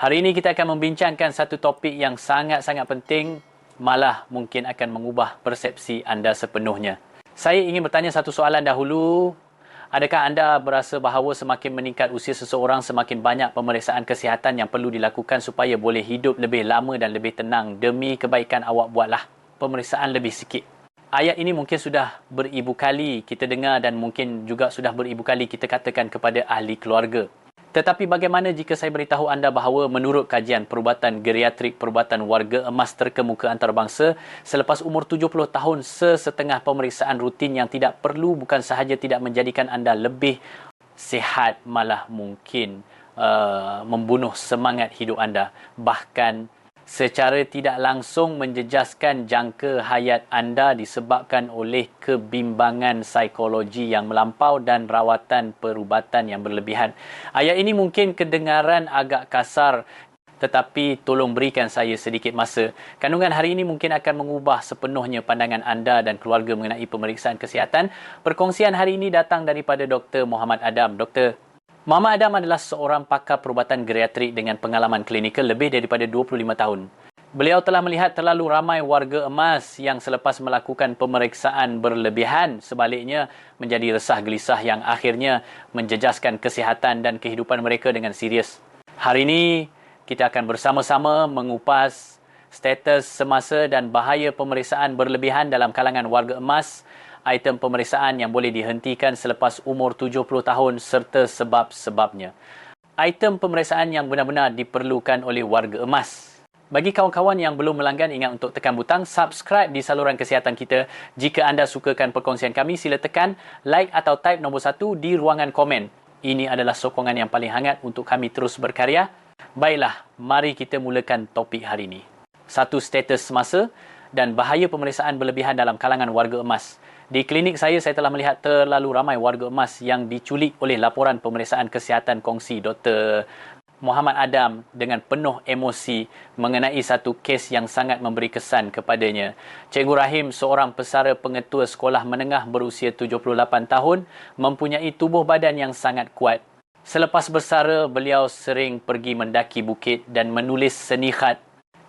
Hari ini kita akan membincangkan satu topik yang sangat-sangat penting, malah mungkin akan mengubah persepsi anda sepenuhnya. Saya ingin bertanya satu soalan dahulu. Adakah anda berasa bahawa semakin meningkat usia seseorang, semakin banyak pemeriksaan kesihatan yang perlu dilakukan supaya boleh hidup lebih lama dan lebih tenang? Demi kebaikan awak, buatlah pemeriksaan lebih sikit. Ayat ini mungkin sudah beribu kali kita dengar dan mungkin juga sudah beribu kali kita katakan kepada ahli keluarga. Tetapi bagaimana jika saya beritahu anda bahawa menurut kajian perubatan geriatrik perubatan warga emas terkemuka antarabangsa, selepas umur 70 tahun, sesetengah pemeriksaan rutin yang tidak perlu bukan sahaja tidak menjadikan anda lebih sihat, malah mungkin membunuh semangat hidup anda. Bahkan secara tidak langsung menjejaskan jangka hayat anda disebabkan oleh kebimbangan psikologi yang melampau dan rawatan perubatan yang berlebihan. Ayat ini mungkin kedengaran agak kasar, tetapi tolong berikan saya sedikit masa. Kandungan hari ini mungkin akan mengubah sepenuhnya pandangan anda dan keluarga mengenai pemeriksaan kesihatan. Perkongsian hari ini datang daripada Dr. Muhammad Adam. Dr. Muhammad Adam adalah seorang pakar perubatan geriatrik dengan pengalaman klinikal lebih daripada 25 tahun. Beliau telah melihat terlalu ramai warga emas yang selepas melakukan pemeriksaan berlebihan, sebaliknya menjadi resah gelisah yang akhirnya menjejaskan kesihatan dan kehidupan mereka dengan serius. Hari ini, kita akan bersama-sama mengupas status semasa dan bahaya pemeriksaan berlebihan dalam kalangan warga emas, item pemeriksaan yang boleh dihentikan selepas umur 70 tahun serta sebab-sebabnya. Item pemeriksaan yang benar-benar diperlukan oleh warga emas. Bagi kawan-kawan yang belum melanggan, ingat untuk tekan butang subscribe di saluran kesihatan kita. Jika anda sukakan perkongsian kami, sila tekan like atau type nombor 1 di ruangan komen. Ini adalah sokongan yang paling hangat untuk kami terus berkarya. Baiklah, mari kita mulakan topik hari ini. Satu, status semasa dan bahaya pemeriksaan berlebihan dalam kalangan warga emas. Di klinik saya telah melihat terlalu ramai warga emas yang diculik oleh laporan pemeriksaan kesihatan kongsi Dr. Muhammad Adam dengan penuh emosi mengenai satu kes yang sangat memberi kesan kepadanya. Cikgu Rahim, seorang pesara pengetua sekolah menengah berusia 78 tahun, mempunyai tubuh badan yang sangat kuat. Selepas bersara, beliau sering pergi mendaki bukit dan menulis seni khat.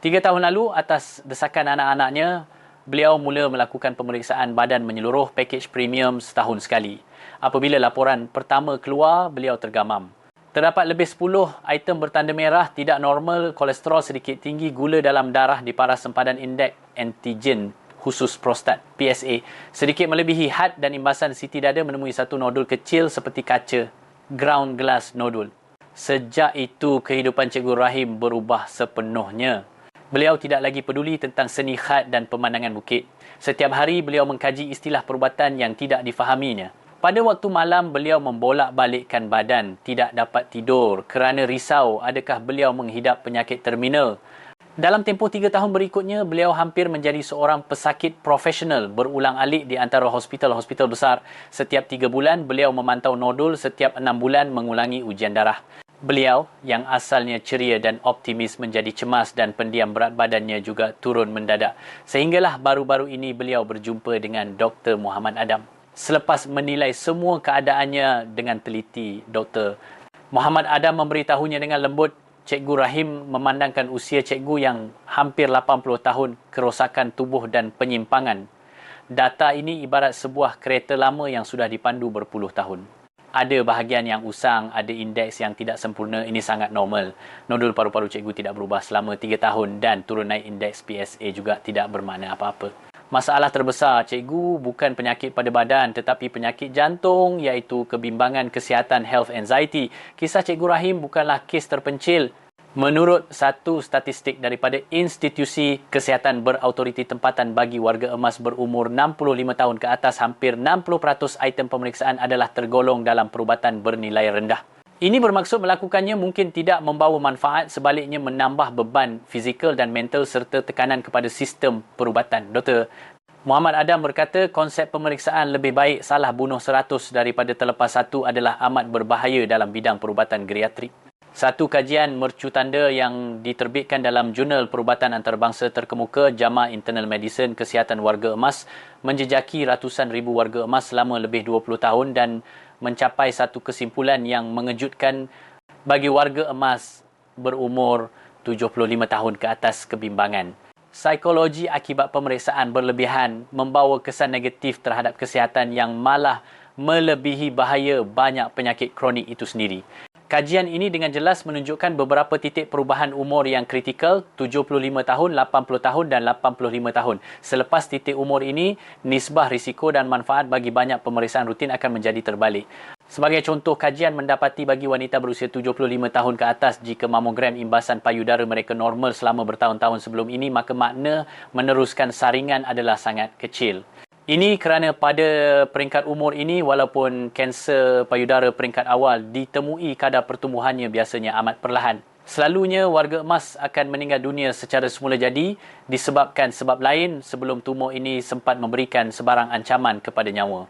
3 tahun lalu, atas desakan anak-anaknya, beliau mula melakukan pemeriksaan badan menyeluruh pakej premium setahun sekali. Apabila laporan pertama keluar, beliau tergamam. Terdapat lebih 10 item bertanda merah, tidak normal, kolesterol sedikit tinggi, gula dalam darah diparas sempadan indeks antigen khusus prostat PSA sedikit melebihi had dan imbasan CT dada menemui satu nodul kecil seperti kaca, ground glass nodul. Sejak itu, kehidupan Cikgu Rahim berubah sepenuhnya. Beliau tidak lagi peduli tentang seni khat dan pemandangan bukit. Setiap hari beliau mengkaji istilah perubatan yang tidak difahaminya. Pada waktu malam, beliau membolak-balikkan badan, tidak dapat tidur kerana risau adakah beliau menghidap penyakit terminal. Dalam tempoh 3 tahun berikutnya, beliau hampir menjadi seorang pesakit profesional berulang-alik di antara hospital-hospital besar. Setiap 3 bulan, beliau memantau nodul, setiap 6 bulan mengulangi ujian darah. Beliau yang asalnya ceria dan optimis menjadi cemas dan pendiam, berat badannya juga turun mendadak. Sehinggalah baru-baru ini beliau berjumpa dengan Dr. Muhammad Adam. Selepas menilai semua keadaannya dengan teliti, Dr. Muhammad Adam memberitahunya dengan lembut, Cikgu Rahim memandangkan usia cikgu yang hampir 80 tahun, kerosakan tubuh dan penyimpangan. Data ini ibarat sebuah kereta lama yang sudah dipandu berpuluh tahun. Ada bahagian yang usang, ada indeks yang tidak sempurna, ini sangat normal. Nodul paru-paru cikgu tidak berubah selama 3 tahun dan turun naik indeks PSA juga tidak bermakna apa-apa. Masalah terbesar cikgu bukan penyakit pada badan tetapi penyakit jantung, iaitu kebimbangan kesihatan health anxiety. Kisah Cikgu Rahim bukanlah kes terpencil. Menurut satu statistik daripada institusi kesihatan berautoriti tempatan bagi warga emas berumur 65 tahun ke atas, hampir 60% item pemeriksaan adalah tergolong dalam perubatan bernilai rendah. Ini bermaksud melakukannya mungkin tidak membawa manfaat, sebaliknya menambah beban fizikal dan mental serta tekanan kepada sistem perubatan. Dr. Muhammad Adam berkata, konsep pemeriksaan lebih baik salah bunuh 100 daripada terlepas 1 adalah amat berbahaya dalam bidang perubatan geriatrik. Satu kajian mercutanda yang diterbitkan dalam Jurnal Perubatan Antarabangsa terkemuka JAMA Internal Medicine Kesihatan Warga Emas menjejaki ratusan ribu warga emas selama lebih 20 tahun dan mencapai satu kesimpulan yang mengejutkan bagi warga emas berumur 75 tahun ke atas kebimbangan. Psikologi akibat pemeriksaan berlebihan membawa kesan negatif terhadap kesihatan yang malah melebihi bahaya banyak penyakit kronik itu sendiri. Kajian ini dengan jelas menunjukkan beberapa titik perubahan umur yang kritikal, 75 tahun, 80 tahun dan 85 tahun. Selepas titik umur ini, nisbah risiko dan manfaat bagi banyak pemeriksaan rutin akan menjadi terbalik. Sebagai contoh, kajian mendapati bagi wanita berusia 75 tahun ke atas, jika mamogram imbasan payudara mereka normal selama bertahun-tahun sebelum ini, maka makna meneruskan saringan adalah sangat kecil. Ini kerana pada peringkat umur ini, walaupun kanser payudara peringkat awal ditemui, kadar pertumbuhannya biasanya amat perlahan. Selalunya warga emas akan meninggal dunia secara semula jadi disebabkan sebab lain sebelum tumor ini sempat memberikan sebarang ancaman kepada nyawa.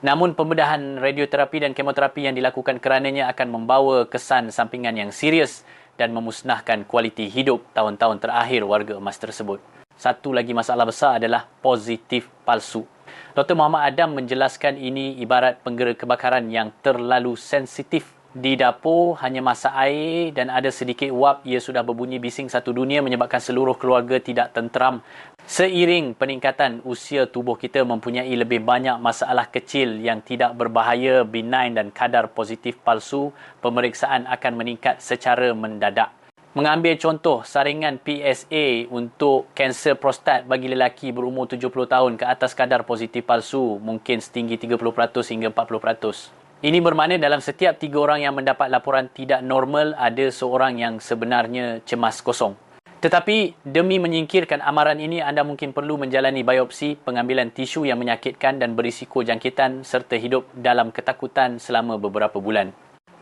Namun pembedahan radioterapi dan kemoterapi yang dilakukan kerananya akan membawa kesan sampingan yang serius dan memusnahkan kualiti hidup tahun-tahun terakhir warga emas tersebut. Satu lagi masalah besar adalah positif palsu. Dr. Muhammad Adam menjelaskan ini ibarat penggera kebakaran yang terlalu sensitif. Di dapur hanya masak air dan ada sedikit uap, ia sudah berbunyi bising satu dunia menyebabkan seluruh keluarga tidak tenteram. Seiring peningkatan usia tubuh kita mempunyai lebih banyak masalah kecil yang tidak berbahaya, benign dan kadar positif palsu, pemeriksaan akan meningkat secara mendadak. Mengambil contoh saringan PSA untuk kanser prostat bagi lelaki berumur 70 tahun ke atas, kadar positif palsu mungkin setinggi 30% hingga 40%. Ini bermakna dalam setiap 3 orang yang mendapat laporan tidak normal, ada seorang yang sebenarnya cemas kosong. Tetapi demi menyingkirkan amaran ini, anda mungkin perlu menjalani biopsi, pengambilan tisu yang menyakitkan dan berisiko jangkitan serta hidup dalam ketakutan selama beberapa bulan.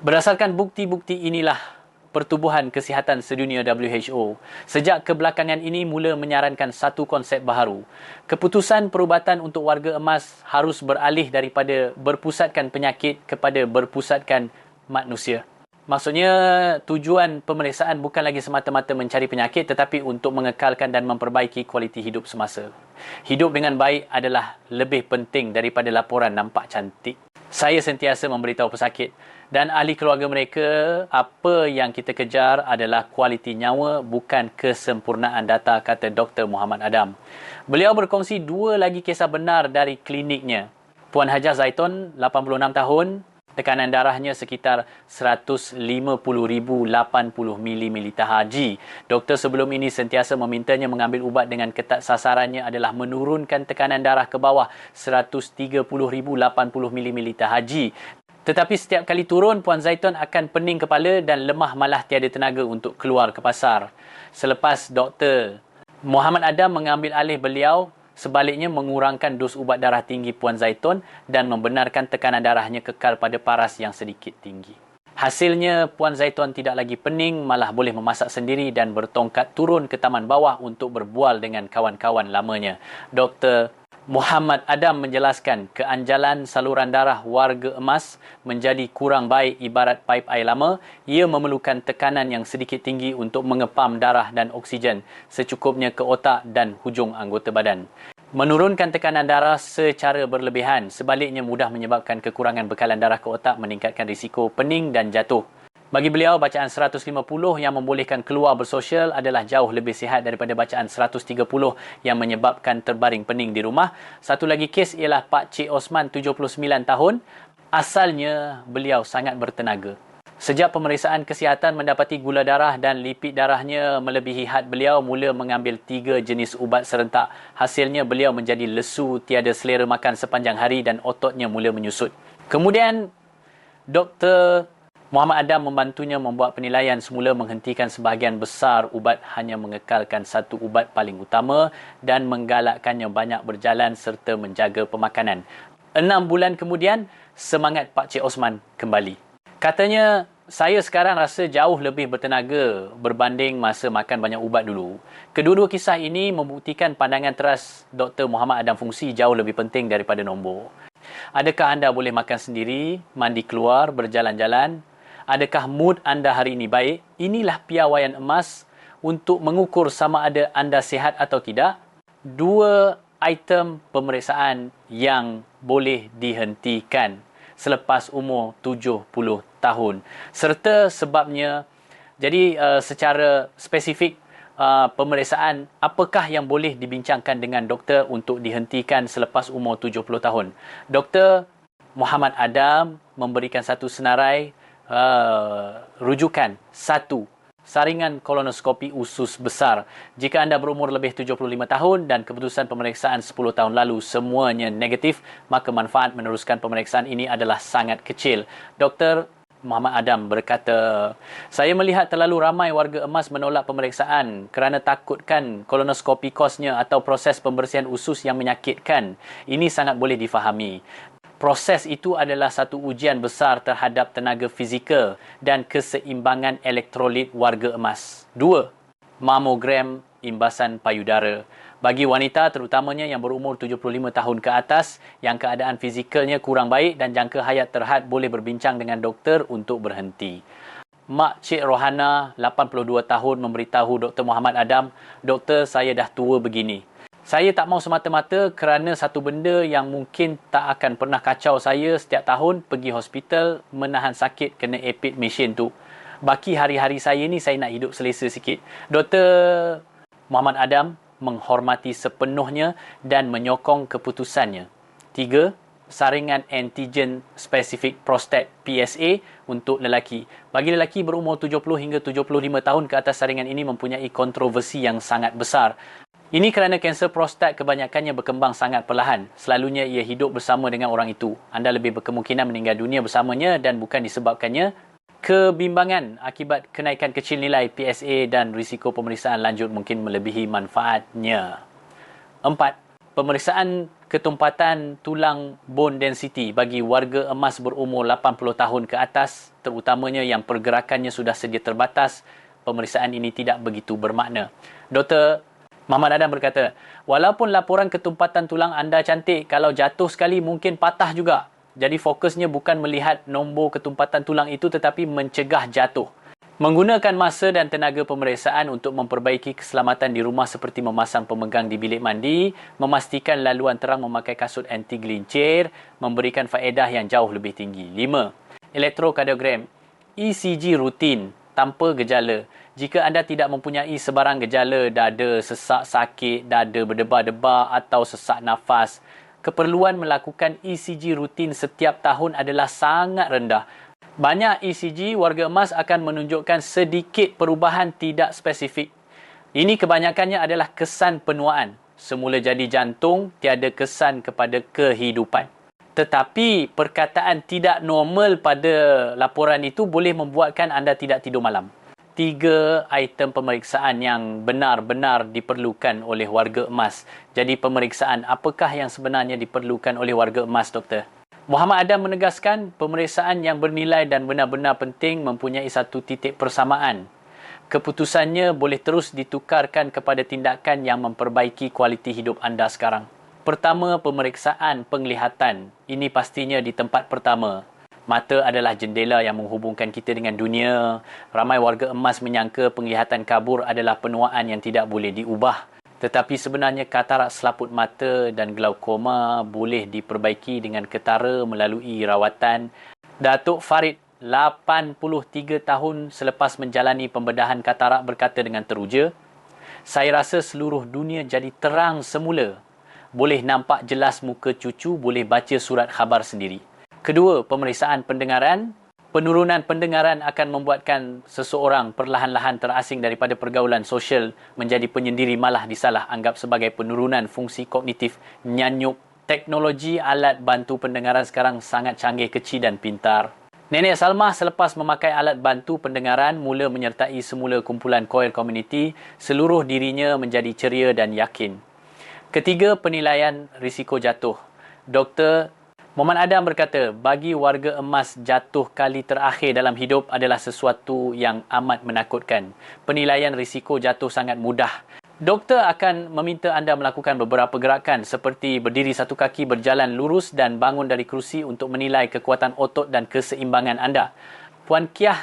Berdasarkan bukti-bukti inilah Pertubuhan Kesihatan Sedunia WHO sejak kebelakangan ini mula menyarankan satu konsep baharu. Keputusan perubatan untuk warga emas harus beralih daripada berpusatkan penyakit kepada berpusatkan manusia. Maksudnya, tujuan pemeriksaan bukan lagi semata-mata mencari penyakit tetapi untuk mengekalkan dan memperbaiki kualiti hidup semasa. Hidup dengan baik adalah lebih penting daripada laporan nampak cantik. Saya sentiasa memberitahu pesakit dan ahli keluarga mereka, apa yang kita kejar adalah kualiti nyawa, bukan kesempurnaan data, kata Dr. Muhammad Adam. Beliau berkongsi 2 lagi kisah benar dari kliniknya. Puan Hajah Zaitun, 86 tahun, tekanan darahnya sekitar 150,080 mm Hg. Doktor sebelum ini sentiasa memintanya mengambil ubat dengan ketat. Sasarannya adalah menurunkan tekanan darah ke bawah 130,080 mm Hg. Tetapi setiap kali turun, Puan Zaitun akan pening kepala dan lemah, malah tiada tenaga untuk keluar ke pasar. Selepas Dr. Muhammad Adam mengambil alih beliau, sebaliknya mengurangkan dos ubat darah tinggi Puan Zaitun dan membenarkan tekanan darahnya kekal pada paras yang sedikit tinggi. Hasilnya, Puan Zaitun tidak lagi pening, malah boleh memasak sendiri dan bertongkat turun ke taman bawah untuk berbual dengan kawan-kawan lamanya. Dr. Muhammad Adam menjelaskan keanjalan saluran darah warga emas menjadi kurang baik ibarat paip air lama. Ia memerlukan tekanan yang sedikit tinggi untuk mengepam darah dan oksigen secukupnya ke otak dan hujung anggota badan. Menurunkan tekanan darah secara berlebihan sebaliknya mudah menyebabkan kekurangan bekalan darah ke otak, meningkatkan risiko pening dan jatuh. Bagi beliau, bacaan 150 yang membolehkan keluar bersosial adalah jauh lebih sihat daripada bacaan 130 yang menyebabkan terbaring pening di rumah. Satu lagi kes ialah Pak Cik Osman, 79 tahun. Asalnya, beliau sangat bertenaga. Sejak pemeriksaan kesihatan mendapati gula darah dan lipid darahnya melebihi had beliau, mula mengambil 3 jenis ubat serentak. Hasilnya, beliau menjadi lesu, tiada selera makan sepanjang hari dan ototnya mula menyusut. Kemudian, Dr. Muhammad Adam membantunya membuat penilaian, semula menghentikan sebahagian besar ubat, hanya mengekalkan satu ubat paling utama dan menggalakkannya banyak berjalan serta menjaga pemakanan. 6 bulan kemudian, semangat Pak Cik Osman kembali. Katanya, saya sekarang rasa jauh lebih bertenaga berbanding masa makan banyak ubat dulu. Kedua-dua kisah ini membuktikan pandangan teras Dr. Muhammad Adam fungsi jauh lebih penting daripada nombor. Adakah anda boleh makan sendiri, mandi keluar, berjalan-jalan? Adakah mood anda hari ini baik? Inilah piawaian emas untuk mengukur sama ada anda sihat atau tidak. 2 item pemeriksaan yang boleh dihentikan selepas umur 70 tahun. Serta sebabnya, Jadi secara spesifik pemeriksaan apakah yang boleh dibincangkan dengan doktor untuk dihentikan selepas umur 70 tahun. Dr. Muhammad Adam memberikan satu senarai rujukan. Satu, saringan kolonoskopi usus besar. Jika anda berumur lebih 75 tahun dan keputusan pemeriksaan 10 tahun lalu semuanya negatif, maka manfaat meneruskan pemeriksaan ini adalah sangat kecil. Dr. Muhammad Adam berkata, saya melihat terlalu ramai warga emas menolak pemeriksaan kerana takutkan kolonoskopi kosnya atau proses pembersihan usus yang menyakitkan. Ini sangat boleh difahami. Proses itu adalah satu ujian besar terhadap tenaga fizikal dan keseimbangan elektrolit warga emas. 2. Mamogram imbasan payudara. Bagi wanita terutamanya yang berumur 75 tahun ke atas yang keadaan fizikalnya kurang baik dan jangka hayat terhad boleh berbincang dengan doktor untuk berhenti. Mak Cik Rohana, 82 tahun memberitahu Dr. Muhammad Adam, Doktor, saya dah tua begini. Saya tak mau semata-mata kerana satu benda yang mungkin tak akan pernah kacau saya setiap tahun pergi hospital menahan sakit kena epid mesin tu. Baki hari-hari saya ni saya nak hidup selesa sikit. Dr. Muhammad Adam menghormati sepenuhnya dan menyokong keputusannya. 3. Saringan antigen spesifik prostat PSA untuk lelaki. Bagi lelaki berumur 70 hingga 75 tahun ke atas, saringan ini mempunyai kontroversi yang sangat besar. Ini kerana kanser prostat kebanyakannya berkembang sangat perlahan. Selalunya ia hidup bersama dengan orang itu. Anda lebih berkemungkinan meninggal dunia bersamanya dan bukan disebabkannya kebimbangan akibat kenaikan kecil nilai PSA dan risiko pemeriksaan lanjut mungkin melebihi manfaatnya. 4. Pemeriksaan ketumpatan tulang bone density bagi warga emas berumur 80 tahun ke atas, terutamanya yang pergerakannya sudah sedia terbatas, pemeriksaan ini tidak begitu bermakna. Dr. Muhammad Adam berkata, walaupun laporan ketumpatan tulang anda cantik, kalau jatuh sekali mungkin patah juga. Jadi fokusnya bukan melihat nombor ketumpatan tulang itu tetapi mencegah jatuh. Menggunakan masa dan tenaga pemeriksaan untuk memperbaiki keselamatan di rumah seperti memasang pemegang di bilik mandi, memastikan laluan terang memakai kasut anti gelincir, memberikan faedah yang jauh lebih tinggi. 5. Elektrokardiogram. ECG rutin tanpa gejala. Jika anda tidak mempunyai sebarang gejala, dada sesak sakit, dada berdebar-debar atau sesak nafas, keperluan melakukan ECG rutin setiap tahun adalah sangat rendah. Banyak ECG warga emas akan menunjukkan sedikit perubahan tidak spesifik. Ini kebanyakannya adalah kesan penuaan. Semula jadi jantung, tiada kesan kepada kehidupan. Tetapi perkataan tidak normal pada laporan itu boleh membuatkan anda tidak tidur malam. 3 item pemeriksaan yang benar-benar diperlukan oleh warga emas. Jadi pemeriksaan apakah yang sebenarnya diperlukan oleh warga emas, doktor? Muhammad Adam menegaskan pemeriksaan yang bernilai dan benar-benar penting mempunyai satu titik persamaan. Keputusannya boleh terus ditukarkan kepada tindakan yang memperbaiki kualiti hidup anda sekarang. Pertama, pemeriksaan penglihatan. Ini pastinya di tempat pertama. Mata adalah jendela yang menghubungkan kita dengan dunia. Ramai warga emas menyangka penglihatan kabur adalah penuaan yang tidak boleh diubah. Tetapi sebenarnya katarak selaput mata dan glaukoma boleh diperbaiki dengan ketara melalui rawatan. Datuk Farid, 83 tahun selepas menjalani pembedahan katarak, berkata dengan teruja, saya rasa seluruh dunia jadi terang semula. Boleh nampak jelas muka cucu, boleh baca surat khabar sendiri. Kedua, pemeriksaan pendengaran. Penurunan pendengaran akan membuatkan seseorang perlahan-lahan terasing daripada pergaulan sosial, menjadi penyendiri, malah disalah anggap sebagai penurunan fungsi kognitif nyanyuk. Teknologi alat bantu pendengaran sekarang sangat canggih, kecil dan pintar. Nenek Salmah selepas memakai alat bantu pendengaran mula menyertai semula kumpulan Coil Community, seluruh dirinya menjadi ceria dan yakin. Ketiga, penilaian risiko jatuh. Dr. Muhammad Adam berkata, bagi warga emas, jatuh kali terakhir dalam hidup adalah sesuatu yang amat menakutkan. Penilaian risiko jatuh sangat mudah. Doktor akan meminta anda melakukan beberapa gerakan seperti berdiri satu kaki, berjalan lurus dan bangun dari kerusi untuk menilai kekuatan otot dan keseimbangan anda. Puan Kiah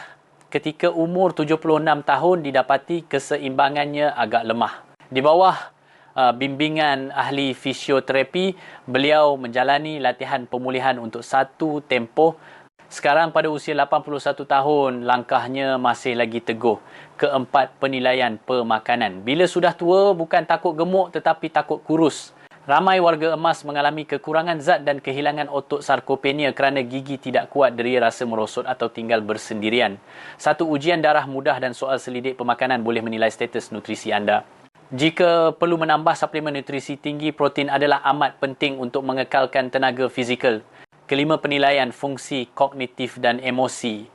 ketika umur 76 tahun didapati keseimbangannya agak lemah. Di bawah bimbingan ahli fisioterapi, beliau menjalani latihan pemulihan untuk satu tempoh Sekarang pada usia 81 tahun, langkahnya masih lagi teguh. Keempat, penilaian pemakanan. Bila sudah tua, bukan takut gemuk tetapi takut kurus. Ramai warga emas mengalami kekurangan zat dan kehilangan otot sarkopenia kerana gigi tidak kuat, deria rasa merosot atau tinggal bersendirian. Satu ujian darah mudah dan soal selidik pemakanan boleh menilai status nutrisi anda. Jika perlu menambah suplemen nutrisi tinggi, protein adalah amat penting untuk mengekalkan tenaga fizikal. Kelima, penilaian fungsi kognitif dan emosi.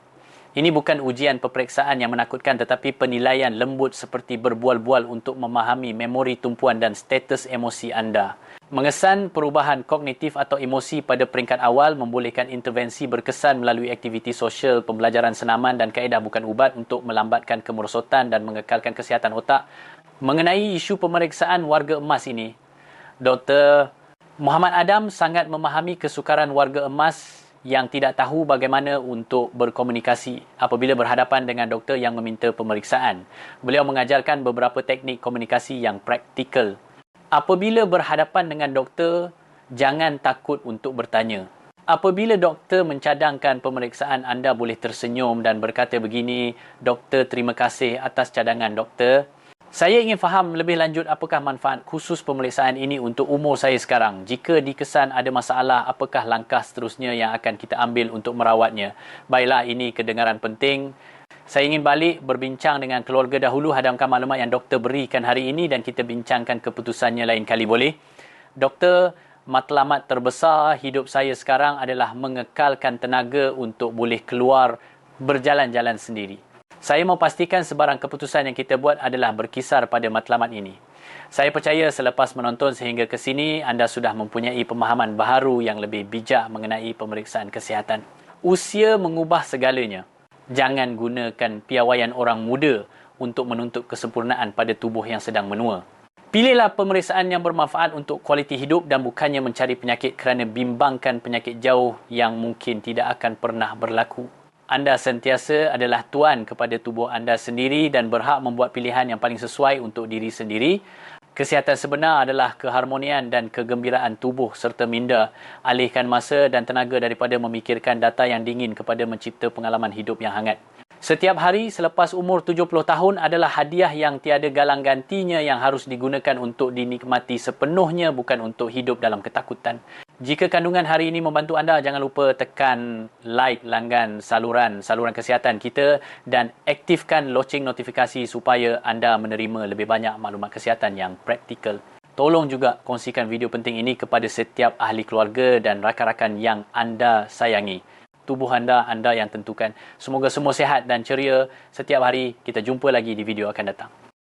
Ini bukan ujian peperiksaan yang menakutkan tetapi penilaian lembut seperti berbual-bual untuk memahami memori tumpuan dan status emosi anda. Mengesan perubahan kognitif atau emosi pada peringkat awal membolehkan intervensi berkesan melalui aktiviti sosial, pembelajaran senaman dan kaedah bukan ubat untuk melambatkan kemerosotan dan mengekalkan kesihatan otak. Mengenai isu pemeriksaan warga emas ini, Dr. Muhammad Adam sangat memahami kesukaran warga emas yang tidak tahu bagaimana untuk berkomunikasi apabila berhadapan dengan doktor yang meminta pemeriksaan. Beliau mengajarkan beberapa teknik komunikasi yang praktikal. Apabila berhadapan dengan doktor, jangan takut untuk bertanya. Apabila doktor mencadangkan pemeriksaan, anda boleh tersenyum dan berkata begini, "Doktor, terima kasih atas cadangan doktor. Saya ingin faham lebih lanjut apakah manfaat khusus pemeriksaan ini untuk umur saya sekarang. Jika dikesan ada masalah, apakah langkah seterusnya yang akan kita ambil untuk merawatnya?" Baiklah, ini kedengaran penting. Saya ingin balik berbincang dengan keluarga dahulu, hadamkan maklumat yang doktor berikan hari ini dan kita bincangkan keputusannya lain kali, boleh? Doktor, matlamat terbesar hidup saya sekarang adalah mengekalkan tenaga untuk boleh keluar berjalan-jalan sendiri. Saya mau pastikan sebarang keputusan yang kita buat adalah berkisar pada matlamat ini. Saya percaya selepas menonton sehingga ke sini, anda sudah mempunyai pemahaman baharu yang lebih bijak mengenai pemeriksaan kesihatan. Usia mengubah segalanya. Jangan gunakan piawaian orang muda untuk menuntut kesempurnaan pada tubuh yang sedang menua. Pilihlah pemeriksaan yang bermanfaat untuk kualiti hidup dan bukannya mencari penyakit kerana bimbangkan penyakit jauh yang mungkin tidak akan pernah berlaku. Anda sentiasa adalah tuan kepada tubuh anda sendiri dan berhak membuat pilihan yang paling sesuai untuk diri sendiri. Kesihatan sebenar adalah keharmonian dan kegembiraan tubuh serta minda. Alihkan masa dan tenaga daripada memikirkan data yang dingin kepada mencipta pengalaman hidup yang hangat. Setiap hari selepas umur 70 tahun adalah hadiah yang tiada galang gantinya yang harus digunakan untuk dinikmati sepenuhnya, bukan untuk hidup dalam ketakutan. Jika kandungan hari ini membantu anda, jangan lupa tekan like langgan saluran kesihatan kita dan aktifkan loceng notifikasi supaya anda menerima lebih banyak maklumat kesihatan yang praktikal. Tolong juga kongsikan video penting ini kepada setiap ahli keluarga dan rakan-rakan yang anda sayangi. Tubuh anda yang tentukan. Semoga semua sihat dan ceria. Setiap hari kita jumpa lagi di video akan datang.